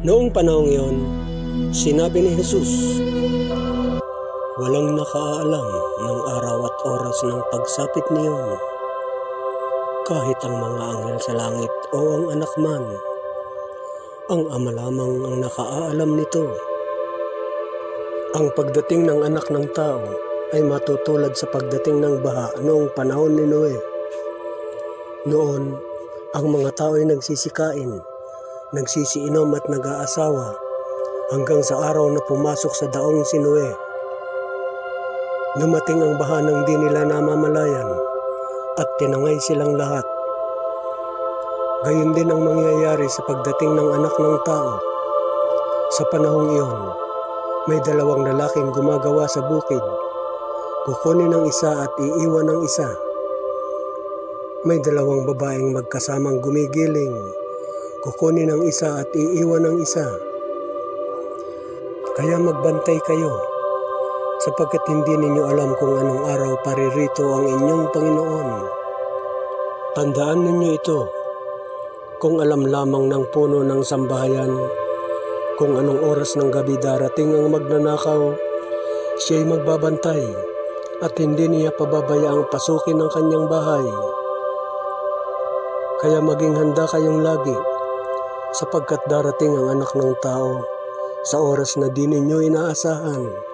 Noong panahong iyon, sinabi ni Jesus, walang nakaalam ng araw at oras ng pagsapit niyon, kahit ang mga anghel sa langit o ang anak man. Ang Ama lamang ang nakaalam nito. Ang pagdating ng anak ng tao ay matutulad sa pagdating ng baha noong panahon ni Noe. Noon, ang mga tao ay nagsisikain, nagsisiinom at nag-aasawa hanggang sa araw na pumasok sa daong si Noe. Dumating ang baha ng di nila namamalayan at tinangay silang lahat. Gayon din ang mangyayari sa pagdating ng anak ng tao. Sa panahong iyon, may dalawang lalaking gumagawa sa bukid. Kukunin ang isa at iiwan ang isa. May dalawang babaeng magkasamang gumigiling. Kukunin ang isa at iiwan ang isa. Kaya magbantay kayo, sapagkat hindi ninyo alam kung anong araw paririto ang inyong Panginoon. Tandaan ninyo ito, kung alam lamang ng puno ng sambahayan, kung anong oras ng gabi darating ang magnanakaw, siya'y magbabantay at hindi niya pababayaang pasukin ang kanyang bahay. Kaya maging handa kayong lagi, sapagkat darating ang anak ng tao sa oras na di ninyo inaasahan.